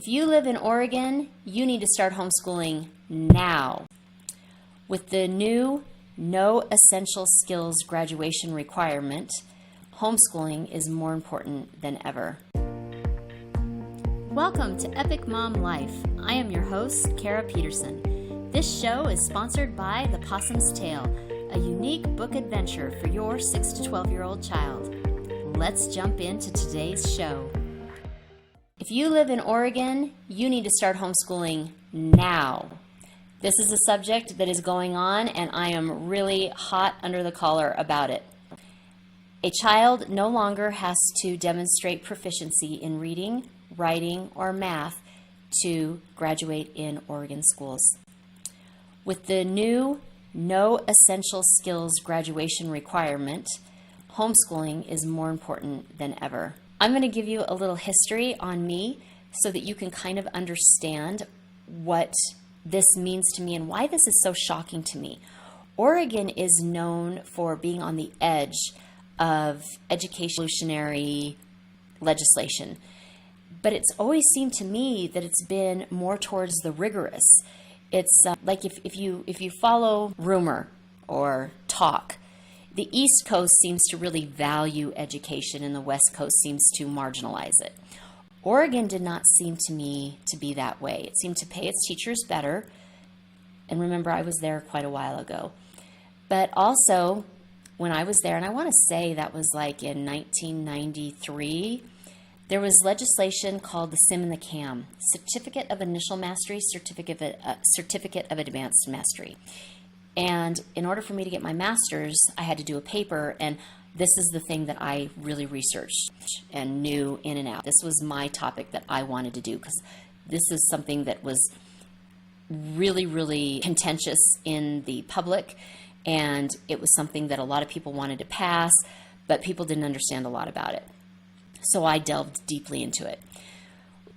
If you live in Oregon, you need to start homeschooling now. With the new No Essential Skills graduation requirement, homeschooling is more important than ever. Welcome to Epic Mom Life. I am your host, Kara Peterson. This show is sponsored by The Possum's Tale, a unique book adventure for your 6 to 12-year-old child. Let's jump into today's show. If you live in Oregon, you need to start homeschooling now. This is a subject that is going on, and I am really hot under the collar about it. A child no longer has to demonstrate proficiency in reading, writing, or math to graduate in Oregon schools. With the new No Essential Skills graduation requirement, homeschooling is more important than ever. I'm going to give you a little history on me so that you can kind of understand what this means to me and why this is so shocking to me. Oregon is known for being on the edge of educational legislation, but it's always seemed to me that it's been more towards the rigorous. It's like if you follow rumor or talk, the East Coast seems to really value education and the West Coast seems to marginalize it. Oregon did not seem to me to be that way. It seemed to pay its teachers better. And remember, I was there quite a while ago. But also, when I was there, and I want to say that was like in 1993, there was legislation called the SIM and the CAM, Certificate of Initial Mastery, Certificate of Advanced Mastery. And in order for me to get my master's, I had to do a paper, and this is the thing that I really researched and knew in and out. This was my topic that I wanted to do because this is something that was really, really contentious in the public, and it was something that a lot of people wanted to pass, but people didn't understand a lot about it. So I delved deeply into it.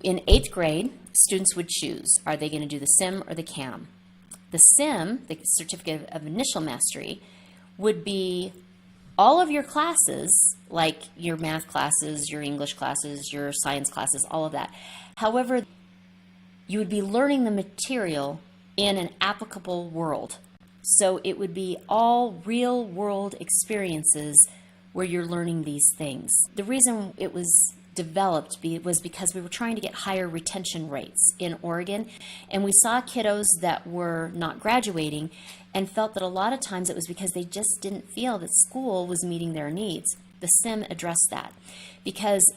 In 8th grade, students would choose, are they going to do the SIM or the CAM? The SIM, the Certificate of Initial Mastery, would be all of your classes, like your math classes, your English classes, your science classes, all of that. However, you would be learning the material in an applicable world. So it would be all real world experiences where you're learning these things. The reason it was developed was because we were trying to get higher retention rates in Oregon, and we saw kiddos that were not graduating and felt that a lot of times it was because they just didn't feel that school was meeting their needs. The SIM addressed that because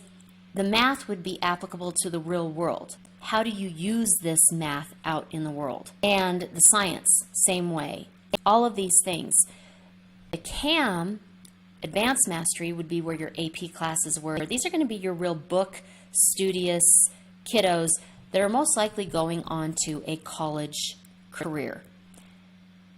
the math would be applicable to the real world. How do you use this math out in the world? And the science, same way. All of these things. The CAM, Advanced Mastery, would be where your AP classes were. These are going to be your real book, studious kiddos that are most likely going on to a college career.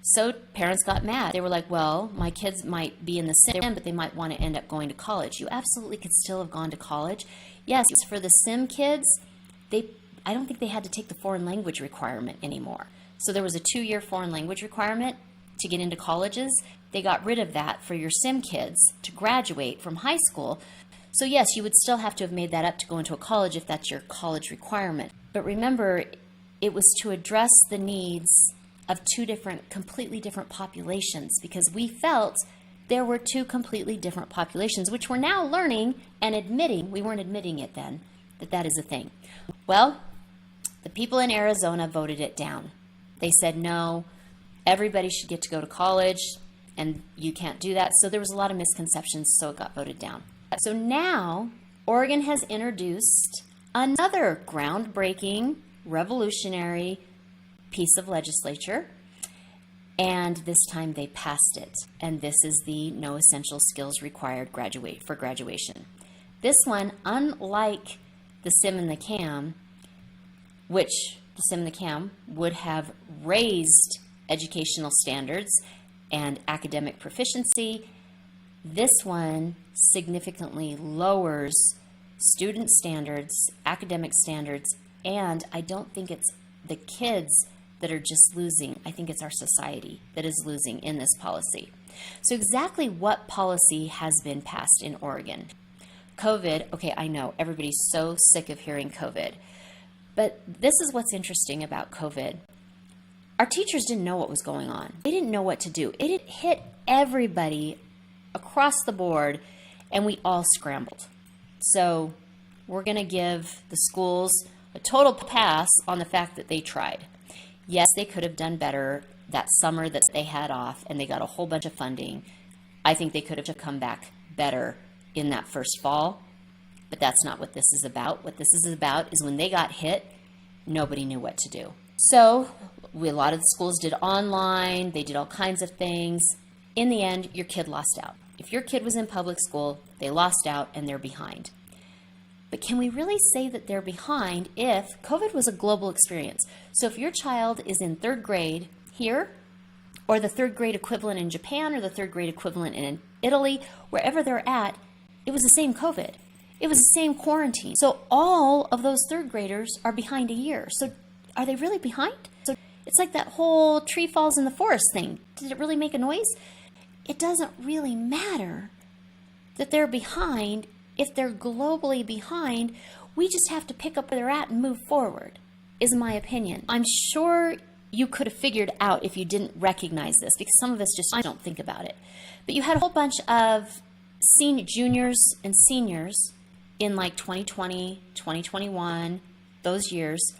So parents got mad. They were like, well, my kids might be in the SIM, but they might want to end up going to college. You absolutely could still have gone to college. Yes, for the SIM kids, I don't think they had to take the foreign language requirement anymore. So there was a 2-year foreign language requirement to get into colleges. They got rid of that for your SIM kids to graduate from high school. So yes, you would still have to have made that up to go into a college if that's your college requirement. But remember, it was to address the needs of completely different populations, because we felt there were 2 completely different populations, which we're now learning and admitting, we weren't admitting it then, that is a thing. Well, the people in Arizona voted it down. They said, no, everybody should get to go to college, and you can't do that. So there was a lot of misconceptions, so it got voted down. So now, Oregon has introduced another groundbreaking, revolutionary piece of legislature, and this time they passed it. And this is the No Essential Skills required for graduation. This one, unlike the SIM and the CAM, which the SIM and the CAM would have raised educational standards and academic proficiency, this one significantly lowers student standards, academic standards, and I don't think it's the kids that are just losing. I think it's our society that is losing in this policy. So exactly what policy has been passed in Oregon? COVID, okay, I know everybody's so sick of hearing COVID, But this is what's interesting about COVID. Our teachers didn't know what was going on. They didn't know what to do. It hit everybody across the board, and we all scrambled. So we're going to give the schools a total pass on the fact that they tried. Yes, they could have done better that summer that they had off, and they got a whole bunch of funding. I think they could have come back better in that first fall, but that's not what this is about. What this is about is when they got hit, nobody knew what to do. So a lot of the schools did online, they did all kinds of things. In the end, your kid lost out. If your kid was in public school, they lost out and they're behind. But can we really say that they're behind if COVID was a global experience? So if your child is in third grade here, or the third grade equivalent in Japan, or the third grade equivalent in Italy, wherever they're at, it was the same COVID. It was the same quarantine. So all of those third graders are behind a year. So are they really behind? So it's like that whole tree falls in the forest thing. Did it really make a noise? It doesn't really matter that they're behind. If they're globally behind, we just have to pick up where they're at and move forward, is my opinion. I'm sure you could have figured out if you didn't recognize this, because some of us just don't think about it. But you had a whole bunch of juniors and seniors in like 2020, 2021, those years.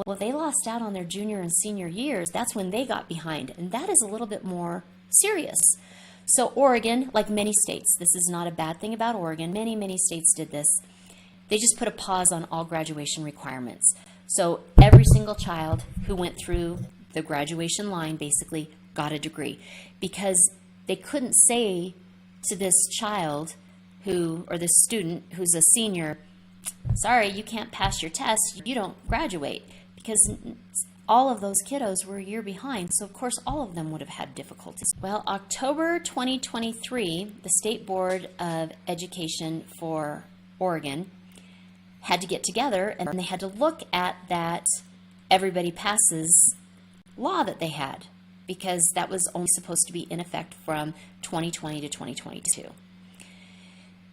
Well, they lost out on their junior and senior years. That's when they got behind, and that is a little bit more serious. So Oregon, like many states, this is not a bad thing about Oregon. Many states did this. They just put a pause on all graduation requirements. So every single child who went through the graduation line basically got a degree, because they couldn't say to this child or this student who's a senior, sorry, you can't pass your test, you don't graduate, because all of those kiddos were a year behind, so of course all of them would have had difficulties. Well, October 2023, the State Board of Education for Oregon had to get together, and they had to look at that everybody passes law that they had, because that was only supposed to be in effect from 2020 to 2022.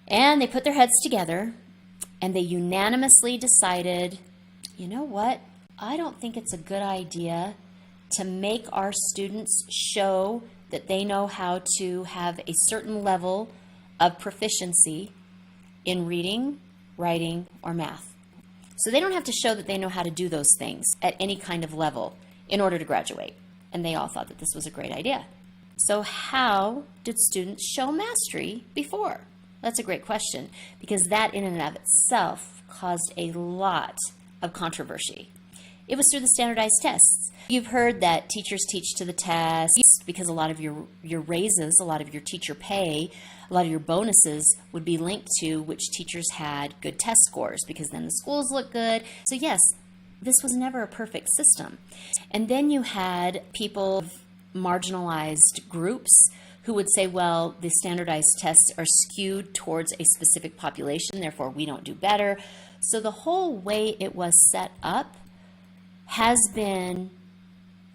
And they put their heads together, and they unanimously decided, you know what? I don't think it's a good idea to make our students show that they know how to have a certain level of proficiency in reading, writing, or math. So they don't have to show that they know how to do those things at any kind of level in order to graduate. And they all thought that this was a great idea. So how did students show mastery before? That's a great question, because that in and of itself caused a lot of controversy. It was through the standardized tests. You've heard that teachers teach to the test because a lot of your raises, a lot of your teacher pay, a lot of your bonuses would be linked to which teachers had good test scores, because then the schools look good. So yes, this was never a perfect system. And then you had people of marginalized groups who would say, well, the standardized tests are skewed towards a specific population, therefore we don't do better. So the whole way it was set up has been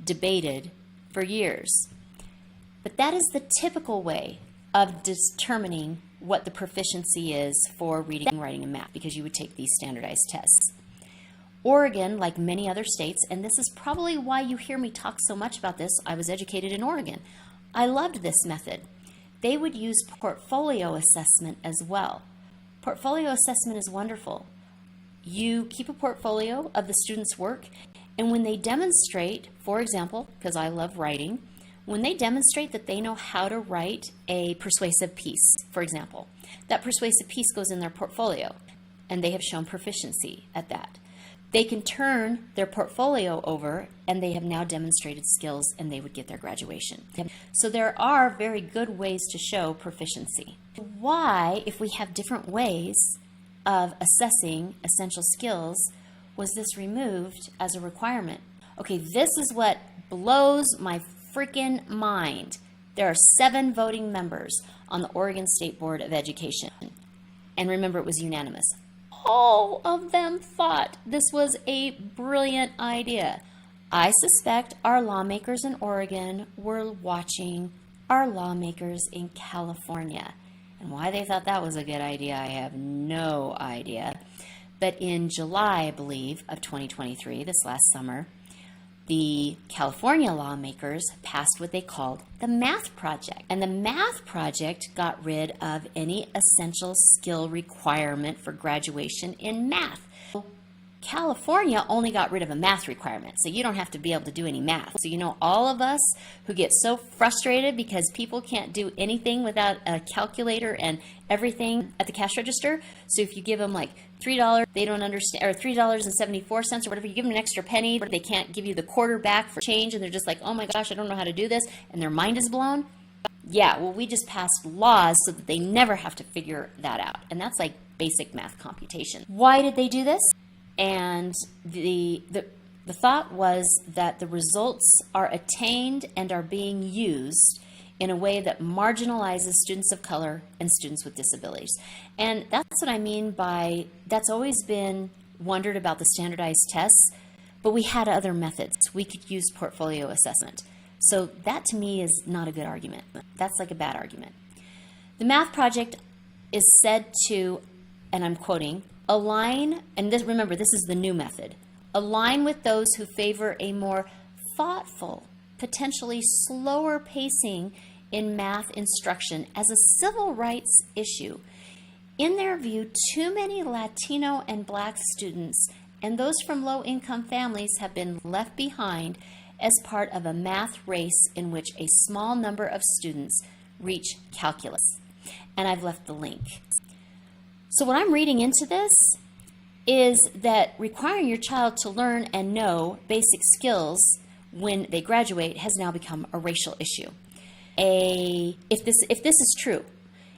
debated for years. But that is the typical way of determining what the proficiency is for reading, writing, and math, because you would take these standardized tests. Oregon, like many other states, and this is probably why you hear me talk so much about this, I was educated in Oregon. I loved this method. They would use portfolio assessment as well. Portfolio assessment is wonderful. You keep a portfolio of the student's work, and when they demonstrate, for example, because I love writing, when they demonstrate that they know how to write a persuasive piece, for example, that persuasive piece goes in their portfolio, and they have shown proficiency at that. They can turn their portfolio over, and they have now demonstrated skills, and they would get their graduation. So there are very good ways to show proficiency. Why, if we have different ways of assessing essential skills, was this removed as a requirement? Okay, this is what blows my freaking mind. There are 7 voting members on the Oregon State Board of Education. And remember, it was unanimous. All of them thought this was a brilliant idea. I suspect our lawmakers in Oregon were watching our lawmakers in California. And why they thought that was a good idea, I have no idea. But in July, I believe, of 2023, this last summer, the California lawmakers passed what they called the Math Project. And the Math Project got rid of any essential skill requirement for graduation in math. California only got rid of a math requirement, so you don't have to be able to do any math. So you know, all of us who get so frustrated because people can't do anything without a calculator and everything at the cash register. So if you give them like $3, they don't understand, or $3.74 or whatever, you give them an extra penny, but they can't give you the quarter back for change, and they're just like, oh my gosh, I don't know how to do this, and their mind is blown. Yeah, well, we just passed laws so that they never have to figure that out. And that's like basic math computation. Why did they do this? And the thought was that the results are attained and are being used in a way that marginalizes students of color and students with disabilities. And that's what I mean by, that's always been wondered about the standardized tests, but we had other methods. We could use portfolio assessment. So that to me is not a good argument. That's like a bad argument. The Math Project is said to, and I'm quoting, align, and this, remember, this is the new method, align with those who favor a more thoughtful, potentially slower pacing in math instruction as a civil rights issue. In their view, too many Latino and Black students and those from low-income families have been left behind as part of a math race in which a small number of students reach calculus. And I've left the link. So what I'm reading into this is that requiring your child to learn and know basic skills when they graduate has now become a racial issue. If this is true,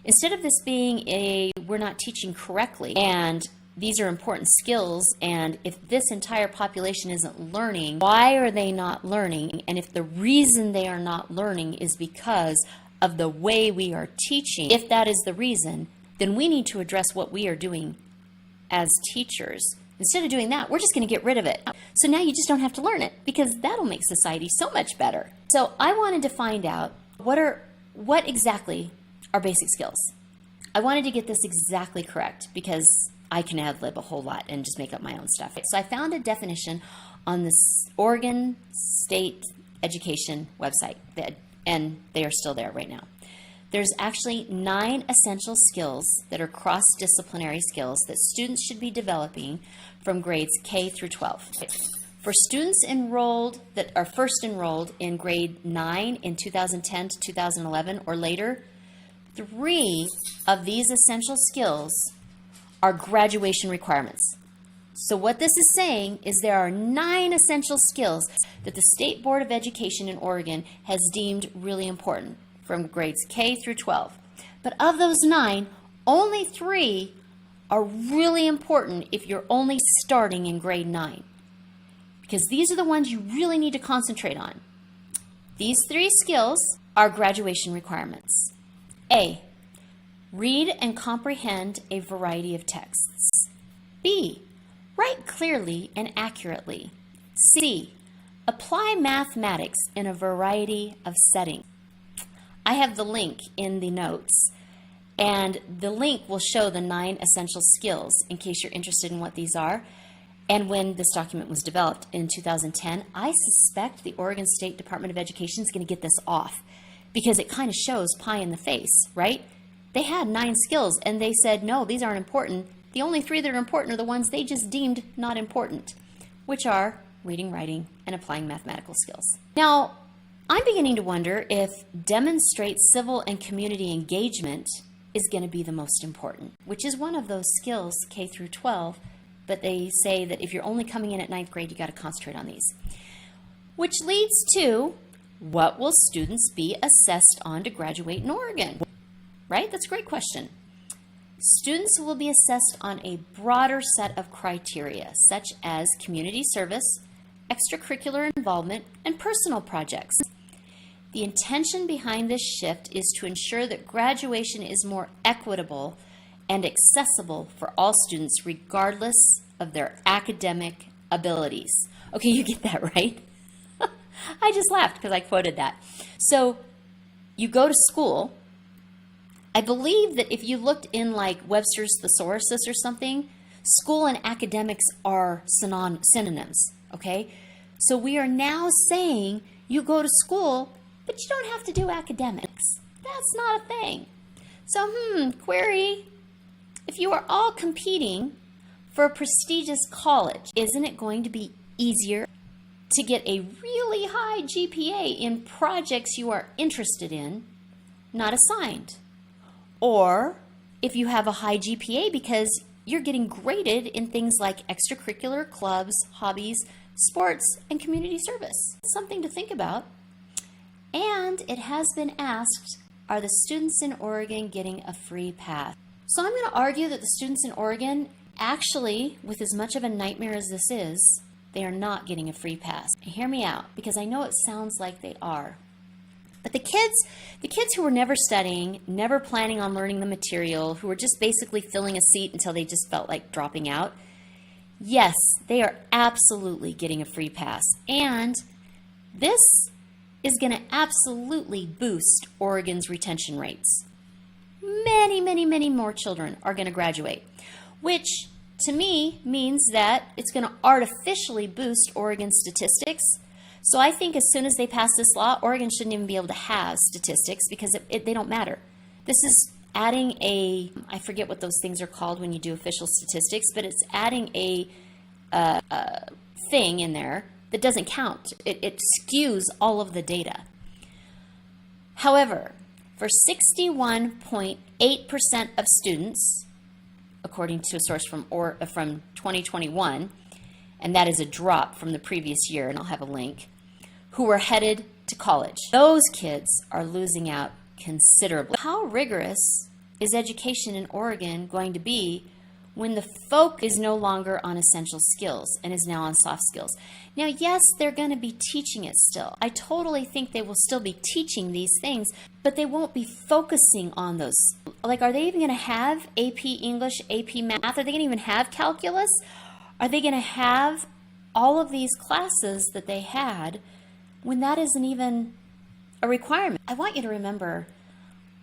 instead of this being we're not teaching correctly and these are important skills, and if this entire population isn't learning, why are they not learning? And if the reason they are not learning is because of the way we are teaching, if that is the reason, then we need to address what we are doing as teachers. Instead of doing that, we're just going to get rid of it. So now you just don't have to learn it, because that'll make society so much better. So I wanted to find out what exactly are basic skills. I wanted to get this exactly correct because I can ad-lib a whole lot and just make up my own stuff. So I found a definition on the Oregon State Education website, and they are still there right now. There's actually 9 essential skills that are cross-disciplinary skills that students should be developing from grades K through 12. For students enrolled that are first enrolled in grade 9 in 2010 to 2011 or later, 3 of these essential skills are graduation requirements. So what this is saying is there are 9 essential skills that the State Board of Education in Oregon has deemed really important from grades K through 12. But of those 9, only 3 are really important if you're only starting in grade 9. Because these are the ones you really need to concentrate on. These 3 skills are graduation requirements. A, read and comprehend a variety of texts. B, write clearly and accurately. C, apply mathematics in a variety of settings. I have the link in the notes, and the link will show the 9 essential skills in case you're interested in what these are. And when this document was developed in 2010, I suspect the Oregon State Department of Education is going to get this off because it kind of shows pie in the face, right? They had 9 skills and they said, no, these aren't important. The only 3 that are important are the ones they just deemed not important, which are reading, writing, and applying mathematical skills. Now, I'm beginning to wonder if demonstrate civil and community engagement is going to be the most important, which is one of those skills K through 12, but they say that if you're only coming in at 9th grade, you got to concentrate on these. Which leads to, what will students be assessed on to graduate in Oregon? Right? That's a great question. Students will be assessed on a broader set of criteria, such as community service, extracurricular involvement, and personal projects. The intention behind this shift is to ensure that graduation is more equitable and accessible for all students regardless of their academic abilities. Okay, you get that, right? I just laughed because I quoted that. So you go to school. I believe that if you looked in like Webster's Thesaurus or something, School and academics are synonyms, okay? So we are now saying you go to school, but you don't have to do academics. That's not a thing. So, query, if you are all competing for a prestigious college, isn't it going to be easier to get a really high GPA in projects you are interested in, not assigned? Or if you have a high GPA because you're getting graded in things like extracurricular clubs, hobbies, sports, and community service. Something to think about. And it has been asked, are the students in Oregon getting a free pass? So I'm going to argue that the students in Oregon, actually, with as much of a nightmare as this is, they are not getting a free pass. Hear me out, because I know it sounds like they are. But the kids who were never studying, never planning on learning the material, who were just basically filling a seat until they just felt like dropping out, yes, they are absolutely getting a free pass. And this is going to absolutely boost Oregon's retention rates. Many, many, many more children are going to graduate, which to me means that it's going to artificially boost Oregon's statistics. So I think as soon as they pass this law, Oregon shouldn't even be able to have statistics because they don't matter. This is adding I forget what those things are called when you do official statistics, but it's adding a thing in there that doesn't count. It skews all of the data. However, for 61.8% of students, according to a source from 2021, and that is a drop from the previous year, and I'll have a link, who were headed to college. Those kids are losing out considerably. How rigorous is education in Oregon going to be when the focus is no longer on essential skills and is now on soft skills? Now, yes, they're going to be teaching it still. I totally think they will still be teaching these things, but they won't be focusing on those. Like, are they even going to have AP English, AP Math? Are they going to even have calculus? Are they going to have all of these classes that they had when that isn't even a requirement? I want you to remember,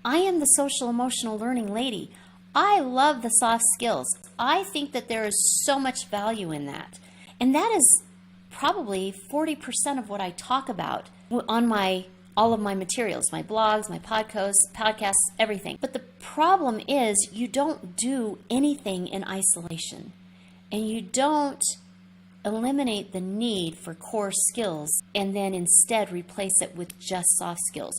I am the social emotional learning lady. I love the soft skills. I think that there is so much value in that. And that is probably 40% of what I talk about on all of my materials, my blogs, my podcasts, everything. But the problem is you don't do anything in isolation. And you don't eliminate the need for core skills and then instead replace it with just soft skills.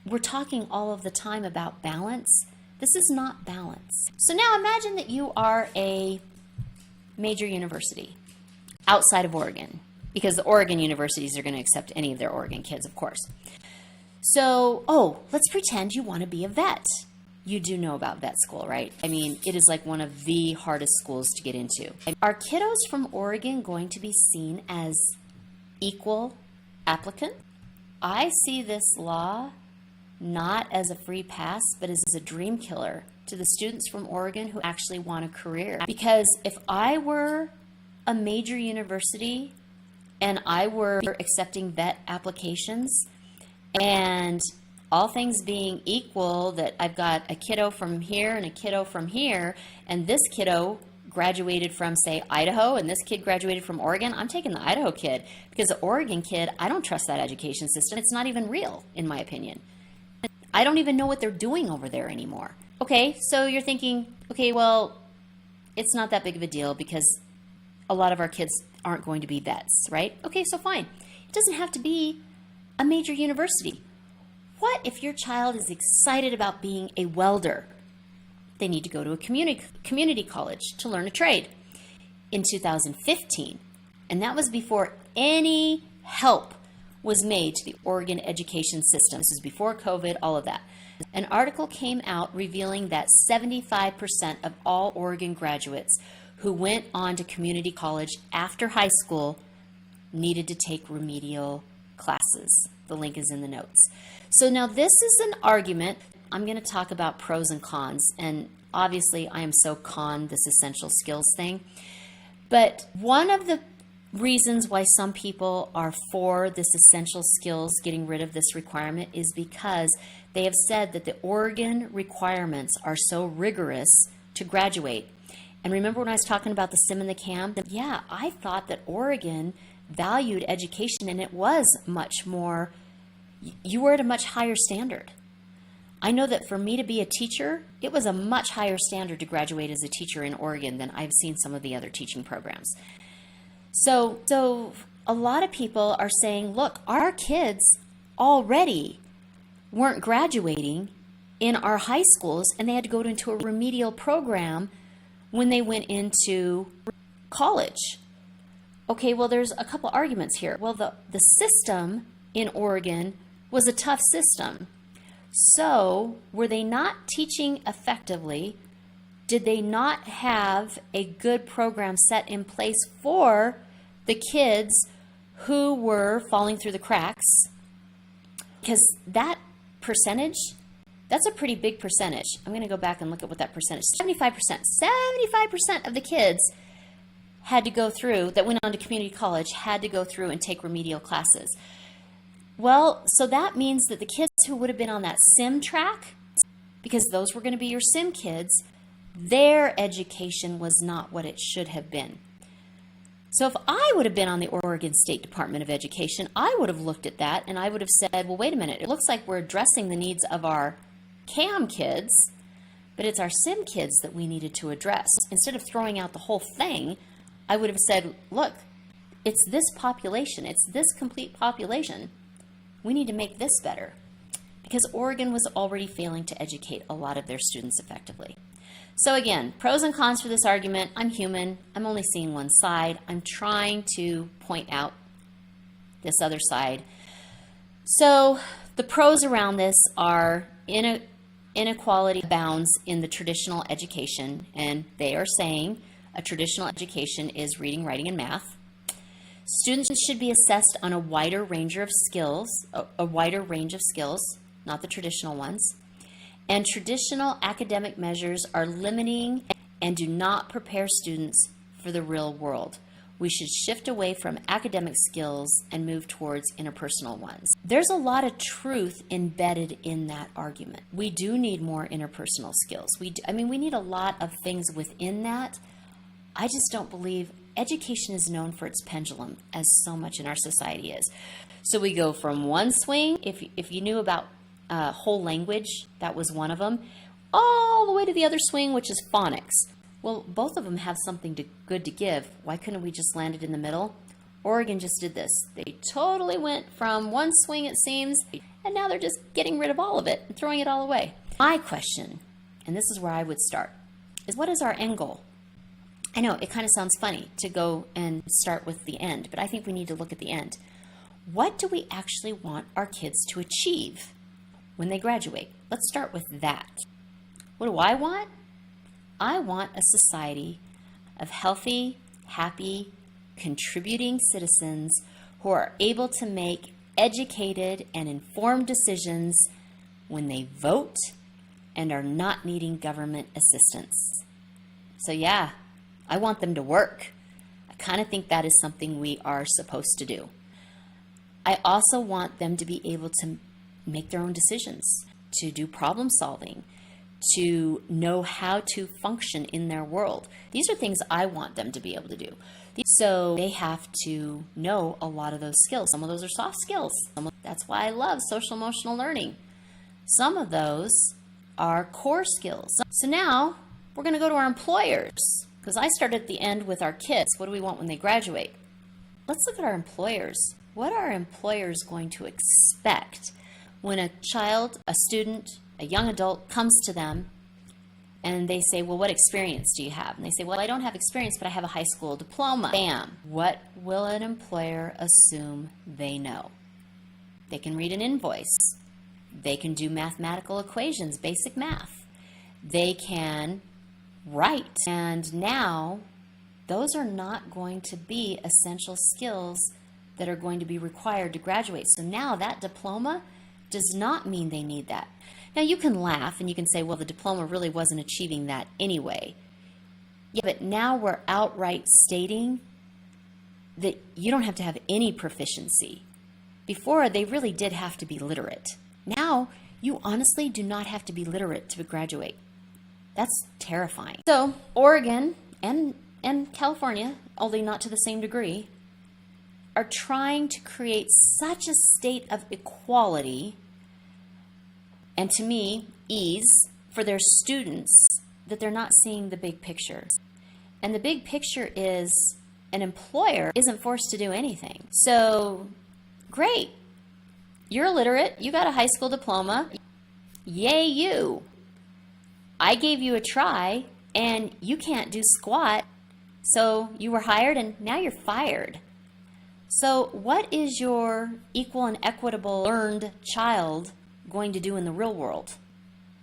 We're talking all of the time about balance. This is not balance. So now imagine that you are a major university outside of Oregon, because the Oregon universities are going to accept any of their Oregon kids, of course. So, let's pretend you want to be a vet. You do know about vet school, right? I mean, it is like one of the hardest schools to get into. Are kiddos from Oregon going to be seen as equal applicant? I see this law not as a free pass, but as a dream killer to the students from Oregon who actually want a career. Because if I were a major university and I were accepting vet applications, and all things being equal, that I've got a kiddo from here and a kiddo from here, and this kiddo graduated from, say, Idaho, and this kid graduated from Oregon, I'm taking the Idaho kid, because the Oregon kid, I don't trust that education system. It's not even real, in my opinion. I don't even know what they're doing over there anymore. Okay, so you're thinking, okay, well, it's not that big of a deal because a lot of our kids aren't going to be vets, right? Okay, so fine. It doesn't have to be a major university. What if your child is excited about being a welder? They need to go to a community college to learn a trade in 2015. And that was before any help was made to the Oregon education system. This was before COVID, all of that. An article came out revealing that 75% of all Oregon graduates who went on to community college after high school needed to take remedial classes. The link is in the notes. So now this is an argument. I'm going to talk about pros and cons, and obviously I am so con this essential skills thing. But one of the reasons why some people are for this essential skills, getting rid of this requirement, is because they have said that the Oregon requirements are so rigorous to graduate. And remember when I was talking about the sim and the cam? Yeah, I thought that Oregon valued education, and it was much more, you were at a much higher standard. I know that for me to be a teacher, it was a much higher standard to graduate as a teacher in Oregon than I've seen some of the other teaching programs. So a lot of people are saying, look, our kids already weren't graduating in our high schools, and they had to go into a remedial program when they went into college. Okay, well, there's a couple arguments here. Well, the system in Oregon was a tough system. So, were they not teaching effectively? Did they not have a good program set in place for the kids who were falling through the cracks? Because that percentage, that's a pretty big percentage. I'm going to go back and look at what that percentage is. 75%. 75% of the kids had to go through, that went on to community college, had to go through and take remedial classes. Well, so that means that the kids who would have been on that sim track, because those were going to be your sim kids, their education was not what it should have been. So if I would have been on the Oregon State Department of Education, I would have looked at that and I would have said, well, wait a minute, it looks like we're addressing the needs of our CAM kids, but it's our sim kids that we needed to address. Instead of throwing out the whole thing, I would have said, look, it's this population, it's this complete population. We need to make this better, because Oregon was already failing to educate a lot of their students effectively. So again, pros and cons for this argument. I'm human. I'm only seeing one side. I'm trying to point out this other side. So the pros around this are inequality abounds in the traditional education, and they are saying a traditional education is reading, writing, and math. Students should be assessed on a wider range of skills, not the traditional ones. And traditional academic measures are limiting and do not prepare students for the real world. We should shift away from academic skills and move towards interpersonal ones. There's a lot of truth embedded in that argument. We do need more interpersonal skills. We need a lot of things within that. I just don't believe education is known for its pendulum, as so much in our society is. So we go from one swing, if you knew about whole language, that was one of them, all the way to the other swing, which is phonics. Well, both of them have something good to give. Why couldn't we just land it in the middle? Oregon just did this. They totally went from one swing, it seems, and now they're just getting rid of all of it and throwing it all away. My question, and this is where I would start, is what is our end goal? I know it kind of sounds funny to go and start with the end, but I think we need to look at the end. What do we actually want our kids to achieve when they graduate? Let's start with that. What do I want? I want a society of healthy, happy, contributing citizens who are able to make educated and informed decisions when they vote and are not needing government assistance. So yeah, I want them to work. I kind of think that is something we are supposed to do. I also want them to be able to make their own decisions, to do problem solving, to know how to function in their world. These are things I want them to be able to do. So they have to know a lot of those skills. Some of those are soft skills. That's why I love social emotional learning. Some of those are core skills. So now we're going to go to our employers, because I started at the end with our kids. What do we want when they graduate? Let's look at our employers. What are employers going to expect when a child, a student, a young adult comes to them and they say, well, what experience do you have? And they say, well, I don't have experience, but I have a high school diploma. Bam. What will an employer assume they know? They can read an invoice. They can do mathematical equations, basic math. They can write. And now, those are not going to be essential skills that are going to be required to graduate. So now that diploma does not mean they need that. Now you can laugh and you can say, well, the diploma really wasn't achieving that anyway. Yeah, but now we're outright stating that you don't have to have any proficiency. Before, they really did have to be literate. Now, you honestly do not have to be literate to graduate. That's terrifying. So, Oregon and California, although not to the same degree, are trying to create such a state of equality and, to me, ease for their students that they're not seeing the big picture. And the big picture is an employer isn't forced to do anything. So, great. You're illiterate. You got a high school diploma. Yay you. I gave you a try and you can't do squat. So you were hired and now you're fired. So what is your equal and equitable learned child going to do in the real world?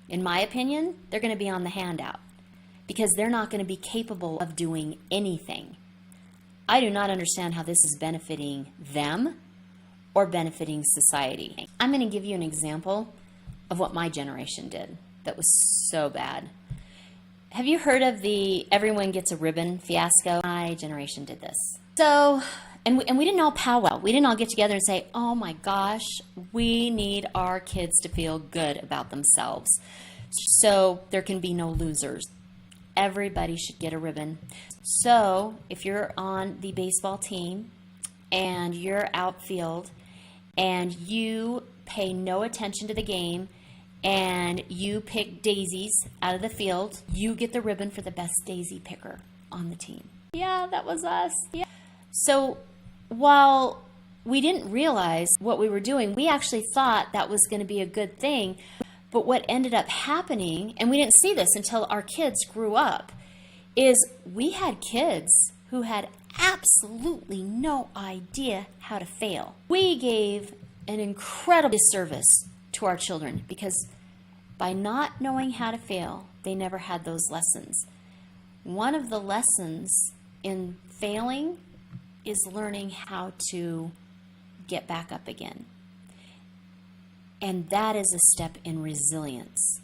In my opinion, they're going to be on the handout because they're not going to be capable of doing anything. I do not understand how this is benefiting them or benefiting society. I'm going to give you an example of what my generation did that was so bad. Have you heard of the everyone gets a ribbon fiasco? My generation did this. So, and we didn't all powwow. We didn't all get together and say, oh my gosh, we need our kids to feel good about themselves. So there can be no losers. Everybody should get a ribbon. So if you're on the baseball team and you're outfield and you pay no attention to the game and you pick daisies out of the field, you get the ribbon for the best daisy picker on the team. Yeah, that was us. Yeah. So while we didn't realize what we were doing, we actually thought that was going to be a good thing. But what ended up happening, and we didn't see this until our kids grew up, is we had kids who had absolutely no idea how to fail. We gave an incredible disservice to our children because by not knowing how to fail, they never had those lessons. One of the lessons in failing is learning how to get back up again. And that is a step in resilience.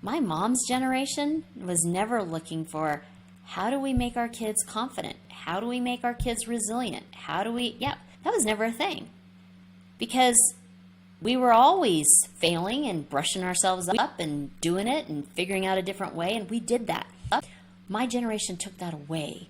My mom's generation was never looking for how do we make our kids confident? How do we make our kids resilient? That was never a thing. Because we were always failing and brushing ourselves up and doing it and figuring out a different way, and we did that. My generation took that away.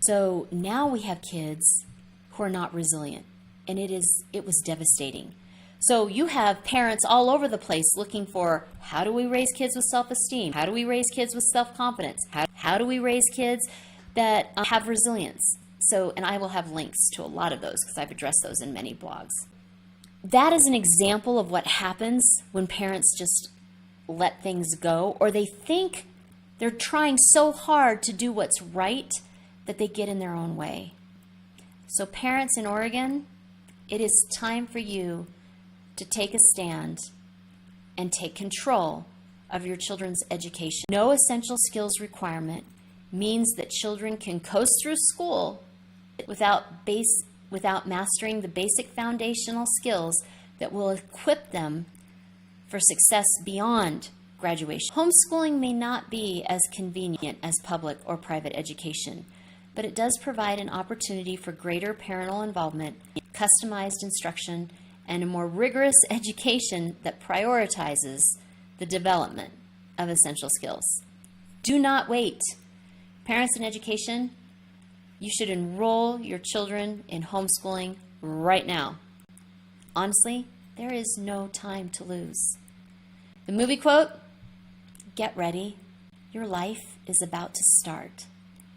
So now we have kids who are not resilient, and it was devastating. So you have parents all over the place looking for how do we raise kids with self-esteem? How do we raise kids with self-confidence? How do we raise kids that have resilience? So, and I will have links to a lot of those because I've addressed those in many blogs. That is an example of what happens when parents just let things go, or they think they're trying so hard to do what's right that they get in their own way. So parents in Oregon, it is time for you to take a stand and take control of your children's education. No essential skills requirement means that children can coast through school without mastering the basic foundational skills that will equip them for success beyond graduation. Homeschooling may not be as convenient as public or private education, but it does provide an opportunity for greater parental involvement, customized instruction, and a more rigorous education that prioritizes the development of essential skills. Do not wait. Parents in education, you should enroll your children in homeschooling right now. Honestly, there is no time to lose. The movie quote, get ready, your life is about to start.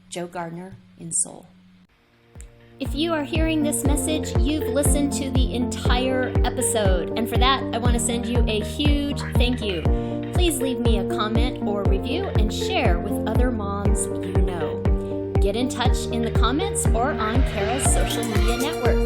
Joe Gardner in Soul. If you are hearing this message, you've listened to the entire episode, and for that, I want to send you a huge thank you. Please leave me a comment or review and share with other moms you know. Get in touch in the comments or on Kara's social media network.